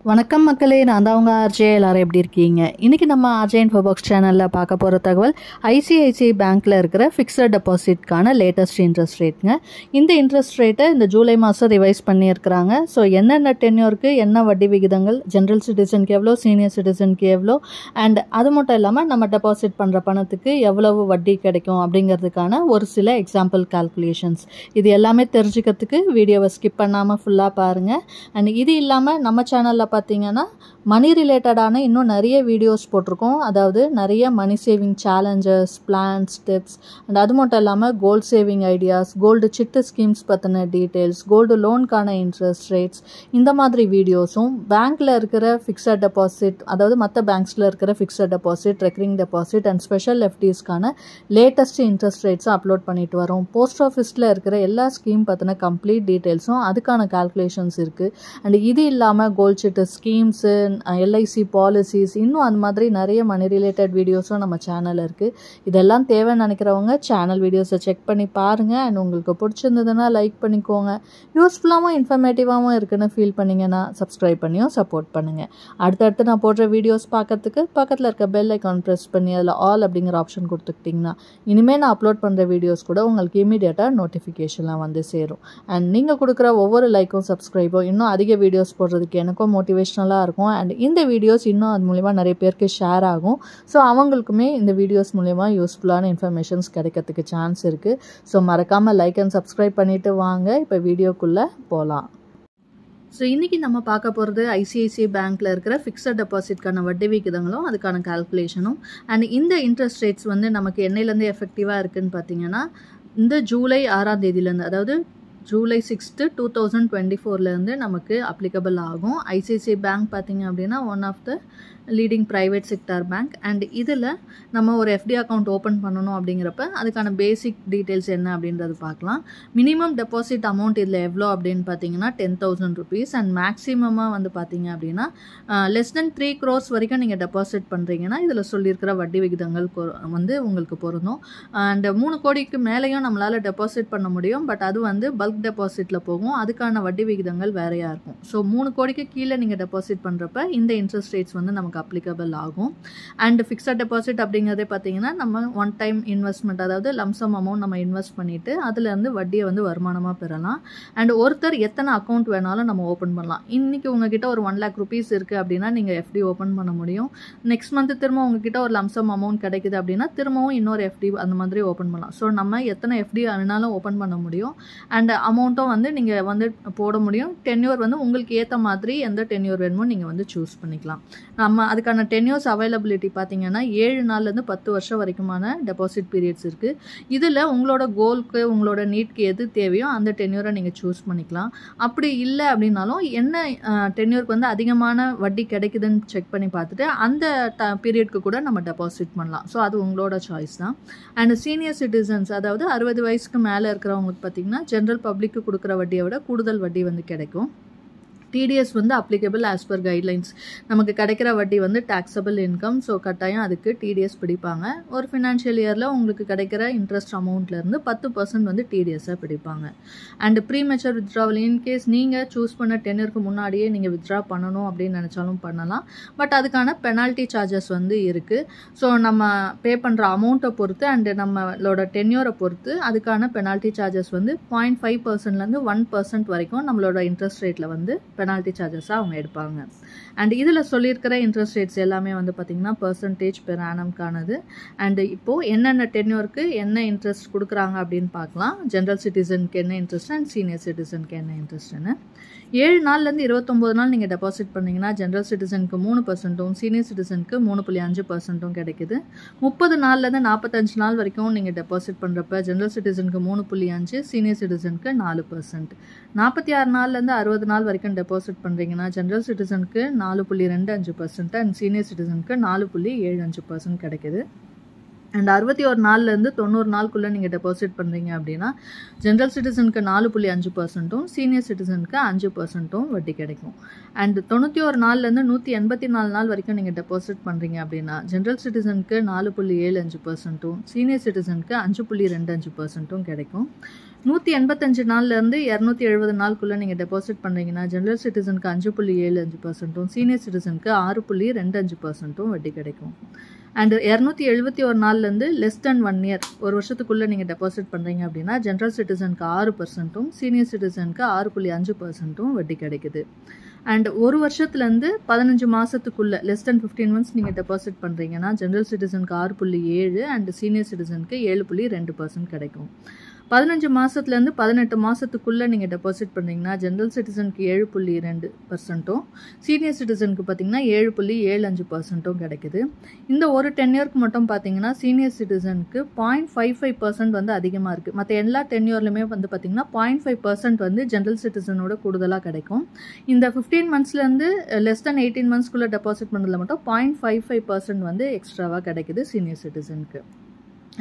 வணக்கம் மக்களே, நான் தான் உங்கள் ஆர்ஜே. எல்லாரும் எப்படி இருக்கீங்க? இன்றைக்கி நம்ம ஆர்ஜே இன்ஃபோபாக்ஸ் சேனலில் பார்க்க போகிற தகவல் ஐசிஐசிஐ பேங்க்கில் இருக்கிற ஃபிக்ஸட் டெபாசிட்கான லேட்டஸ்ட் இன்ட்ரெஸ்ட் ரேட்டுங்க. இந்த இன்ட்ரெஸ்ட் ரேட்டை இந்த ஜூலை மாதம் ரிவைஸ் பண்ணியிருக்கிறாங்க. ஸோ என்னென்ன டென்யூருக்கு என்ன வட்டி விகிதங்கள், ஜென்ரல் சிட்டிசனுக்கு எவ்வளோ, சீனியர் சிட்டிசனுக்கு எவ்வளோ, அண்ட் அது மட்டும் இல்லாமல் நம்ம டெபாசிட் பண்ணுற பணத்துக்கு எவ்வளவு வட்டி கிடைக்கும் அப்படிங்கிறதுக்கான ஒரு சில எக்ஸாம்பிள் கால்குலேஷன்ஸ். இது எல்லாமே தெரிஞ்சுக்கிறதுக்கு வீடியோவை ஸ்கிப் பண்ணாமல் ஃபுல்லாக பாருங்கள். அண்ட் இது இல்லாமல் நம்ம சேனலில் பார்த்தீங்கன்னா மணி ரிலேட்டடான இன்னும் நிறைய வீடியோஸ் போட்டிருக்கோம். அதாவது நிறைய money saving challenges, plans, tips and அது மட்டும் இல்லாமல் gold saving ideas, gold chit schemes பற்றின டீட்டெயில்ஸ், கோல்டு லோனுக்கான இன்ட்ரெஸ்ட் ரேட்ஸ், இந்த மாதிரி வீடியோஸும் பேங்க்கில் இருக்கிற ஃபிக்ஸட் டெபாசிட், அதாவது மற்ற பேங்க்ஸில் இருக்கிற fixed deposit, recurring deposit and special எஃப்டிஸ்க்கான லேட்டஸ்ட் இன்ட்ரெஸ்ட் ரேட்ஸும் அப்லோட் பண்ணிட்டு வரோம். போஸ்ட் ஆஃபீஸில் இருக்கிற எல்லா ஸ்கீம் பற்றின கம்ப்ளீட் டீட்டெயில்ஸும் அதுக்கான கால்குலேஷன்ஸ் இருக்குது. அண்ட் இது இல்லாமல் gold chit schemes, LIC policies, இன்னும் அந்த மாதிரி நிறைய மணி ரிலேட்டட் வீடியோஸும் நம்ம சேனலில் இருக்குது. இதெல்லாம் தேவைன்னு நினைக்கிறவங்க சேனல் வீடியோஸை செக் பண்ணி பாருங்கள். அண்ட் உங்களுக்கு பிடிச்சிருந்ததுன்னா லைக் பண்ணிக்கோங்க. யூஸ்ஃபுல்லாகவும் இன்ஃபர்மேட்டிவாகவும் இருக்குன்னு ஃபீல் பண்ணிங்கன்னா சப்ஸ்கிரைப் பண்ணியும் சப்போர்ட் பண்ணுங்கள். அடுத்தடுத்து நான் போடுற வீடியோஸ் பார்க்கறதுக்கு பக்கத்தில் இருக்க பெல் ஐக்கான் ப்ரெஸ் பண்ணி அதில் ஆல் அப்படிங்கிற ஆப்ஷன் கொடுத்துக்கிட்டிங்கன்னா இனிமேல் நான் அப்லோட் பண்ணுற வீடியோஸ் கூட உங்களுக்கு இமீடியட்டாக நோட்டிஃபிகேஷன்லாம் வந்து சேரும். அண்ட் நீங்கள் கொடுக்குற ஒவ்வொரு லைக்கும் சப்ஸ்கிரைபும் இன்னும் அதிக வீடியோஸ் போடுறதுக்கு எனக்கும் மோட்டிவேஷ்னலாக இருக்கும். அண்ட் இந்த வீடியோஸ் இன்னும் அது மூலிமா நிறைய பேருக்கு ஷேர் ஆகும். ஸோ அவங்களுக்குமே இந்த வீடியோஸ் மூலிமா யூஸ்ஃபுல்லான இன்ஃபர்மேஷன்ஸ் கிடைக்கிறதுக்கு சான்ஸ் இருக்குது. ஸோ மறக்காமல் லைக் அண்ட் சப்ஸ்கிரைப் பண்ணிவிட்டு வாங்க இப்போ வீடியோக்குள்ளே போகலாம். ஸோ இன்றைக்கி நம்ம பார்க்க போகிறது ஐசிஐசிஐ பேங்க்கில் இருக்கிற ஃபிக்ஸட் டெபாசிட்கான வட்டி விகிதங்களும் அதுக்கான கால்குலேஷனும். அண்ட் இந்த இன்ட்ரெஸ்ட் ரேட்ஸ் வந்து நமக்கு என்னையிலேருந்து எஃபெக்டிவாக இருக்குதுன்னு பார்த்தீங்கன்னா இந்த ஜூலை 6ஆம் தேதியிலேருந்து, அதாவது ஜூலை 6, 2024 நமக்கு அப்ளிகபிள் ஆகும். ஐசிஐசிஐ பேங்க் பார்த்திங்க அப்படின்னா one of the leading private sector bank. And இதில் நம்ம ஒரு எஃப்டி அக்கௌண்ட் ஓப்பன் பண்ணணும் அப்படிங்கிறப்ப அதுக்கான பேசிக் டீட்டெயில்ஸ் என்ன அப்படின்றது பார்க்கலாம். மினிமம் டெபாசிட் அமௌண்ட் இதில் எவ்வளோ அப்படின்னு பார்த்தீங்கன்னா 10,000 rupees. அண்ட் மேக்ஸிமமாக வந்து பார்த்தீங்க அப்படின்னா less than 3 crores வரைக்கும் நீங்கள் டெபாசிட் பண்ணுறீங்கன்னா இதில் சொல்லியிருக்கிற வட்டி விகிதங்கள் வந்து உங்களுக்கு பொருந்தும். அண்ட் 3 கோடிக்கு மேலேயும் நம்மளால் டெபாசிட் பண்ண முடியும். பட் அது வந்து பல்க் டெபாசிட்டில் போகும். அதுக்கான வட்டி விகிதங்கள் வேறையாக இருக்கும். ஸோ 3 கோடிக்கு கீழே நீங்கள் டெபாசிட் பண்ணுறப்ப இந்த இன்ட்ரெஸ்ட் ரேட்ஸ் வந்து நமக்கு அப்ளிகபிள் ஆகும். அண்ட் ஃபிக்ஸட் டெபாசிட் அப்படிங்கிறதே பார்த்தீங்கன்னா நம்ம ஒன் டைம் இன்வெஸ்ட்மெண்ட், அதாவது லம்சம் அமௌண்ட் நம்ம இன்வெஸ்ட் பண்ணிவிட்டு அதுலேருந்து வட்டியை வந்து வருமானமாக பெறலாம். அண்ட் ஒருத்தர் எத்தனை அக்கௌண்ட் வேணாலும் நம்ம ஓப்பன் பண்ணலாம். இன்றைக்கி உங்ககிட்ட ஒரு 1 lakh rupees இருக்குது அப்படின்னா நீங்கள் எஃப்டி ஓப்பன் பண்ண முடியும். நெக்ஸ்ட் மந்த் திரும்ப உங்ககிட்ட ஒரு லம்சம் அமௌண்ட் கிடைக்குது அப்படின்னா திரும்பவும் இன்னொரு எஃப்டி அந்த மாதிரி ஓப்பன் பண்ணலாம். ஸோ நம்ம எத்தனை எஃப்டி வேணாலும் ஓப்பன் பண்ண முடியும். அண்ட் அமௌண்ட்டும் வந்து நீங்கள் வந்து போட முடியும். டென்யூர் வந்து உங்களுக்கு ஏற்ற மாதிரி எந்த டென்யூர் வேணுமோ நீங்கள் வந்து சூஸ் பண்ணிக்கலாம். நம்ம அதுக்கான டென்யூர்ஸ் அவைலபிலிட்டி பார்த்தீங்கன்னா 7 நாள்லேருந்து 10 வருஷம் வரைக்குமான டெபாசிட் பீரியட்ஸ் இருக்குது. இதில் உங்களோட கோலுக்கு, உங்களோட நீட்க்கு எது தேவையோ அந்த டென்யூரை நீங்கள் சூஸ் பண்ணிக்கலாம். அப்படி இல்லை அப்படின்னாலும் என்ன டென்யூருக்கு வந்து அதிகமான வட்டி கிடைக்குதுன்னு செக் பண்ணி பார்த்துட்டு அந்த பீரியட்க்கு கூட நம்ம டெபாசிட் பண்ணலாம். ஸோ அது உங்களோட சாய்ஸ் தான். அண்ட் சீனியர் சிட்டிசன்ஸ், அதாவது 60 வயசுக்கு மேலே இருக்கிறவங்களுக்கு பார்த்தீங்கன்னா ஜென்ரல் பப்ளிக்கு கொடுக்குற வட்டியை விட கூடுதல் வட்டி வந்து கிடைக்கும். டிடிஎஸ் வந்து அப்ளிகபிள் ஆஸ் பர் கைட்லைன்ஸ். நமக்கு கிடைக்கிற வட்டி வந்து டாக்ஸபிள் இன்கம். ஸோ கட்டாயம் அதுக்கு டிடிஎஸ் பிடிப்பாங்க. ஒரு ஃபினான்ஷியல் இயரில் உங்களுக்கு கிடைக்கிற இன்ட்ரெஸ்ட் அமௌண்ட்லேருந்து 10% வந்து டிடிஎஸ்ஸாக பிடிப்பாங்க. அண்ட் ப்ரீமெச்சர் வித்ட்ராவல், இன்கேஸ் நீங்கள் சூஸ் பண்ண டென்யூருக்கு முன்னாடியே நீங்கள் வித்ட்ரா பண்ணணும் அப்படின்னு நினச்சாலும் பண்ணலாம். பட் அதுக்கான பெனால்ட்டி சார்ஜஸ் வந்து இருக்குது. ஸோ நம்ம பே பண்ணுற அமௌண்ட்டை பொறுத்து அண்டு நம்மளோட டென்யூரை பொறுத்து அதுக்கான பெனால்ட்டி சார்ஜஸ் வந்து 0.5%லேருந்து 1% வரைக்கும் நம்மளோட இன்ட்ரெஸ்ட் ரேட்டில் வந்து பெனால்ட்டி சார்ஜஸாக அவங்க எடுப்பாங்க. அண்ட் இதில் சொல்லியிருக்கிற இன்ட்ரெஸ்ட் ரேட்ஸ் எல்லாமே வந்து பார்த்திங்கன்னா பர்சன்டேஜ் பெர் ஆனம்கானது. அண்ட் இப்போது என்னென்ன டென்யூருக்கு என்ன இன்ட்ரெஸ்ட் கொடுக்குறாங்க அப்படின்னு பார்க்கலாம். ஜென்ரல் சிட்டிசனுக்கு என்ன இன்ட்ரெஸ்ட் அண்ட் சீனியர் சிட்டிசனுக்கு என்ன இன்ட்ரெஸ்ட்னு. 7 நாள்லேருந்து 29 நாள் நீங்கள் டெபாசிட் பண்ணிங்கன்னா ஜென்ரல் சிட்டிசனுக்கு 3%, சீனியர் சிட்டிசனுக்கு 3.5% கிடைக்குது. 30 நாள்லேருந்து 45 நாள் வரைக்கும் நீங்கள் டெபாசிட் பண்ணுறப்ப ஜென்ரல் சிட்டிசனுக்கு 3.5%, சீனியர் சிட்டிசனுக்கு 4%. 46 நாள்லேருந்து 60 நாள் வரைக்கும் டெபாசிட் பண்ணுறீங்கன்னா ஜென்ரல் சிட்டிசனுக்கு 4.25% அண்ட் சீனியர் சிட்டிசனுக்கு 4.75% கிடைக்குது. அண்ட் 61 நாள்லேருந்து 90 நாளுக்குள்ளே நீங்கள் டெபாசிட் பண்ணுறீங்க அப்படின்னா ஜென்ரல் சிட்டிசனுக்கு 4.5%, சீனியர் சிட்டிசனுக்கு 5% வட்டி கிடைக்கும். அண்ட் 91 நாள்லேருந்து 184 நாள் வரைக்கும் நீங்கள் டெபாசிட் பண்ணுறீங்க அப்படின்னா ஜென்ரல் சிட்டிசனுக்கு 4.75%, சீனியர் சிட்டிசனுக்கு 5.25% கிடைக்கும். 185 நாள்லேருந்து 270 நாளுக்குள்ளே நீங்கள் டெபாசிட் பண்ணுறீங்கன்னா ஜென்ரல் சிட்டிசனுக்கு 5.75%, சீனியர் சிட்டிசனுக்கு 6.25% வட்டி கிடைக்கும். அண்ட் 271 நாள்லேருந்து லெஸ் தென் 1 இயர், ஒரு வருஷத்துக்குள்ளே நீங்கள் டெபாசிட் பண்ணுறீங்க அப்படின்னா ஜென்ரல் சிட்டிசனுக்கு 6%, சீனியர் சிட்டிசனுக்கு 6.5% வட்டி கிடைக்குது. அண்ட் ஒரு வருஷத்துலேருந்து 15 மாதத்துக்குள்ளே லெஸ் தென் 15 மந்த்ஸ் நீங்கள் டெபாசிட் பண்ணுறீங்கன்னா ஜென்ரல் சிட்டிசனுக்கு 6.7 அண்ட் சீனியர் சிட்டிசனுக்கு 7.2% கிடைக்கும். 15 மாதத்துலேருந்து 18 மாதத்துக்குள்ளே நீங்கள் டெபாசிட் பண்ணுறீங்கன்னா ஜென்ரல் சிட்டிசனுக்கு 7.2%, சீனியர் சிட்டிசனுக்கு பார்த்தீங்கன்னா 7.75% கிடைக்குது. இந்த ஒரு 10 இயர்க்கு மட்டும் பார்த்தீங்கன்னா சீனியர் சிட்டிசனுக்கு 0.55% வந்து அதிகமாக இருக்குது. மற்ற எல்லா 10 இயர்லையுமே வந்து பார்த்தீங்கன்னா 0.5% வந்து ஜென்ரல் சிட்டிசனோட கூடுதலாக கிடைக்கும். இந்த 15 மந்த்ஸ்லேருந்து லெஸ் தென் 18 மந்த்ஸ்க்குள்ளே டெபாசிட் பண்ணுறதுல மட்டும் 0.55% வந்து எக்ஸ்ட்ராவாக கிடைக்குது சீனியர் சிட்டிசனுக்கு.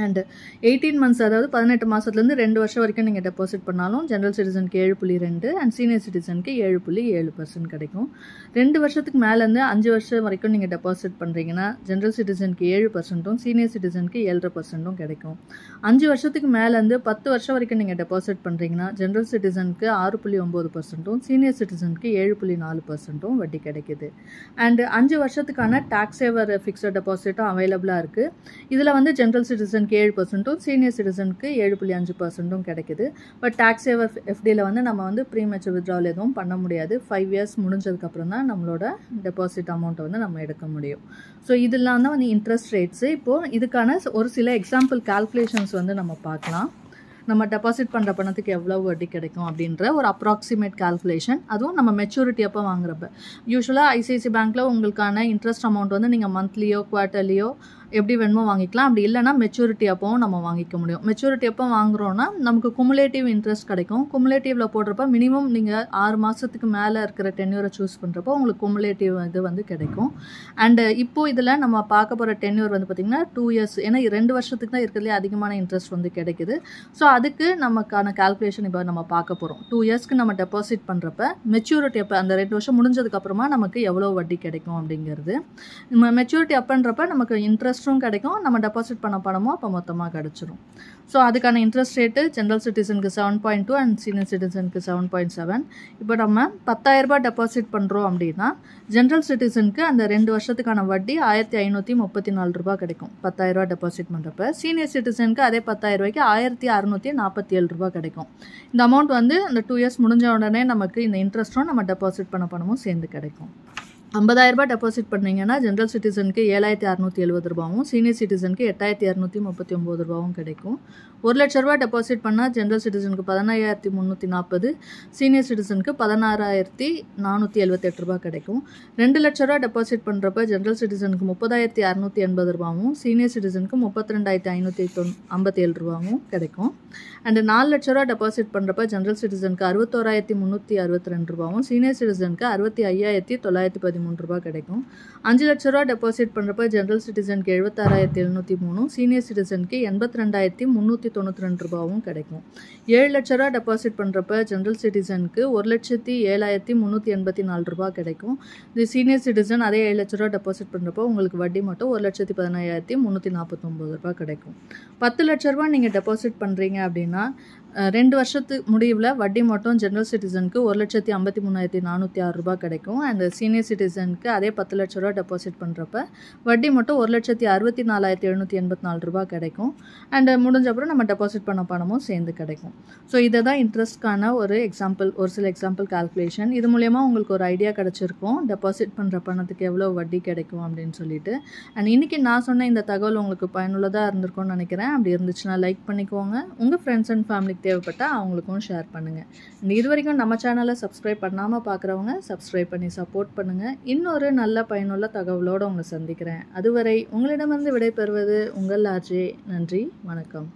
அண்ட் 18 மந்த்ஸ், அதாவது 18 மாதத்துலேருந்து 2 வருஷம் வரைக்கும் நீங்கள் டெபாசிட் பண்ணாலும் ஜென்ரல் சிட்டிசனுக்கு 7.2 அண்ட் சீனியர் சிட்டிசனுக்கு 7.7% கிடைக்கும். 2 வருஷத்துக்கு மேலேருந்து 5 வருஷம் வரைக்கும் நீங்கள் டெபாசிட் பண்ணுறீங்கன்னா ஜென்ரல் சிட்டிசனுக்கு 7%, சீனியர் சிட்டிசனுக்கு 7.5% கிடைக்கும். 5 வருஷத்துக்கு மேலேருந்து 10 வருஷம் வரைக்கும் நீங்கள் டெபாசிட் பண்ணுறீங்கன்னா ஜென்ரல் சிட்டிசனுக்கு 6.9%, சீனியர் சிட்டிசனுக்கு 7.4% வட்டி கிடைக்குது. அண்ட் 5 வருஷத்துக்கான டாக்ஸ் சேவர் ஃபிக்ஸட் டெபாசிட்டும் அவைலபிளாக இருக்குது. இதில் வந்து ஜென்ரல் சிட்டிசன் 7%, சீனியர் சிட்டிசனுக்கு 7.5% கிடைக்குது. பட் டாக்ஸ் சேவர் எஃப்டியில் வந்து நம்ம வந்து ப்ரீமெச்சூர் வித்ட்ராவல் எதுவும் பண்ண முடியாது. 5 இயர்ஸ் முடிஞ்சதுக்கப்புறம் தான் நம்மளோட டெபாசிட் அமௌண்ட்டை வந்து நம்ம எடுக்க முடியும். ஸோ இதெல்லாம் தான் வந்து இன்ட்ரெஸ்ட் ரேட்ஸு. இப்போது இதுக்கான ஒரு சில எக்ஸாம்பிள் கால்குலேஷன்ஸ் வந்து நம்ம பார்க்கலாம். நம்ம டெபாசிட் பண்ணுற பணத்துக்கு எவ்வளோ வட்டி கிடைக்கும் அப்படின்ற ஒரு அப்ராக்சிமேட் கால்குலேஷன், அதுவும் நம்ம மெச்சூரிட்டி அப்போ வாங்குறப்ப. யூஸ்வலாக ஐசிஐசி பேங்க்கில் உங்களுக்கான இன்ட்ரெஸ்ட் அமௌண்ட் வந்து நீங்கள் மந்த்லியோ குவார்ட்டர்லியோ எப்படி வேணுமோ வாங்கிக்கலாம். அப்படி இல்லைனா மெச்சூரிட்டி அப்போவும் நம்ம வாங்கிக்க முடியும். மெச்சூரிட்டி அப்போ வாங்குறோன்னா நமக்கு குமுலேட்டிவ் இன்ட்ரெஸ்ட் கிடைக்கும். குமுலேட்டிவில் போடுறப்ப மினிமம் நீங்கள் 6 மாதத்துக்கு மேலே இருக்கிற டென்யூரை சூஸ் பண்ணுறப்போ உங்களுக்கு குமுலேட்டிவ் இது வந்து கிடைக்கும். அண்டு இப்போது இதில் நம்ம பார்க்க போகிற டென்யூர் வந்து பார்த்திங்கன்னா 2 இயர்ஸ், ஏன்னா 2 வருஷத்துக்கு தான் இருக்கிறதுலே அதிகமான இன்ட்ரெஸ்ட் வந்து கிடைக்குது. ஸோ அதுக்கு நமக்கான கால்குலேஷன் இப்போ நம்ம பார்க்க போகிறோம். 2 இயர்ஸ்க்கு நம்ம டெபாசிட் பண்ணுறப்ப மெச்சூரிட்டி அப்போ அந்த 2 வருஷம் முடிஞ்சதுக்கப்புறமா நமக்கு எவ்வளோ வட்டி கிடைக்கும் அப்படிங்கிறது. நம்ம மெச்சூரிட்டி அப்பன்றப்ப நமக்கு இன்ட்ரெஸ்ட்டும் கிடைக்கும், நம்ம டெபாசிட் பண்ண பணமும் அப்போ மொத்தமாக கிடச்சிரும். ஸோ அதுக்கான இன்ட்ரெஸ்ட் ரேட்டு ஜென்ரல் சிட்டிசனுக்கு 7.2 அண்ட் சீனியர் சிட்டிசனுக்கு 7.7. இப்போ நம்ம 10,000 ரூபாய் டெபாசிட் பண்ணுறோம் அப்படின்னா ஜென்ரல் சிட்டிசனுக்கு அந்த 2 வருஷத்துக்கான வட்டி 1,534 ரூபாய் கிடைக்கும் 10,000 ரூபாய் டெபாசிட் பண்ணுறப்ப. சீனியர் சிட்டிசனுக்கு அதே 10,000 ரூபாய்க்கு 1,647 ரூபாய் கிடைக்கும். இந்த அமௌண்ட் வந்து அந்த 2 இயர்ஸ் முடிஞ்ச உடனே நமக்கு இந்த இன்ட்ரெஸ்ட்டும் நம்ம டெபாசிட் பண்ண பணமும் சேர்ந்து கிடைக்கும். 50,000 ரூபாய் டெபாசிட் பண்ணீங்கன்னா ஜென்ரல் சிட்டிசனுக்கு 7,670 ரூபாவும், சீனியர் சிட்டிசனுக்கு 8,239 ரூபாவும் கிடைக்கும். 1 லட்ச ரூபாய் டெபாசிட் பண்ணால் ஜென்ரல் சிட்டிசனுக்கு 15,340, சீனியர் சிட்டிசனுக்கு 16,478 ரூபாய் கிடைக்கும். 2 லட்ச ரூபாய் டெபாசிட் பண்ணுறப்ப ஜென்ரல் சிட்டிசனுக்கு 30,680 ரூபாவும், சீனியர் சிட்டிசனுக்கு 32,557 ரூபாவும் கிடைக்கும். அண்ட் 4 லட்ச ரூபாய் டெபாசிட் பண்ணுறப்ப ஜென்ரல் சிட்டிசனுக்கு 61,362 ரூபாவும், சீனியர் சிட்டிசனுக்கு 65,913 ரூபாய் கிடைக்கும். 5 லட்ச ரூபாய் டெபாசிட் பண்ணுறப்ப ஜென்ரல் சிட்டிசனுக்கு 76,703, சீனியர் சிட்டிசனுக்கு 82,392 ரூபாவும் கிடைக்கும். 7 லட்ச ரூபாய் டெபாசிட் பண்ணுறப்ப ஜென்ரல் சிட்டிசனுக்கு 1,07,384 ரூபாய் கிடைக்கும். இது சீனியர் சிட்டிசன் அதே 7 லட்ச ரூபாய் டெபாசிட் பண்ணுறப்போ உங்களுக்கு வட்டி மட்டும் 1,15,349 ரூபாய் கிடைக்கும். 10 லட்ச ரூபாய் நீங்கள் டெபாசிட் பண்ணுறீங்க அப்படின்னா 2 வருஷத்து முடிவில் வட்டி மட்டும் ஜென்ரல் சிட்டிசனுக்கு 1,53,406 ரூபாய் கிடைக்கும். அண்ட் சீனியர் சிட்டிசனுக்கு அதே 10 லட்ச ரூபா டெபாசிட் பண்ணுறப்ப வட்டி மட்டும் 1,64,784 ரூபாய் கிடைக்கும். அண்ட் முடிஞ்சப்பறம் நம்ம டெபாசிட் பண்ண பணமும் சேர்ந்து கிடைக்கும். ஸோ இதை தான் இன்ட்ரெஸ்ட்கான ஒரு சில எக்ஸாம்பிள் கால்குலேஷன். இது மூலயமா உங்களுக்கு ஒரு ஐடியா கிடச்சிருக்கும் டெபாசிட் பண்ணுற பணத்துக்கு எவ்வளோ வட்டி கிடைக்கும் அப்படின்னு சொல்லிட்டு. அண்ட் இன்றைக்கி நான் சொன்ன இந்த தகவல் உங்களுக்கு பயனுள்ளதாக இருந்திருக்கும்னு நினைக்கிறேன். அப்படி இருந்துச்சுன்னா லைக் பண்ணிக்கோங்க. உங்கள் ஃப்ரெண்ட்ஸ் அண்ட் ஃபேமிலிக்கு தேவைப்பட்டால் அவங்களுக்கும் ஷேர் பண்ணுங்கள். இது வரைக்கும் நம்ம சேனலை சப்ஸ்கிரைப் பண்ணாமல் பார்க்குறவங்க சப்ஸ்கிரைப் பண்ணி சப்போர்ட் பண்ணுங்கள். இன்னொரு நல்ல பயனுள்ள தகவலோடு உங்களை சந்திக்கிறேன். அதுவரை உங்களிடமிருந்து விடைபெறுவது உங்கள் ஆர்ஜே. நன்றி, வணக்கம்.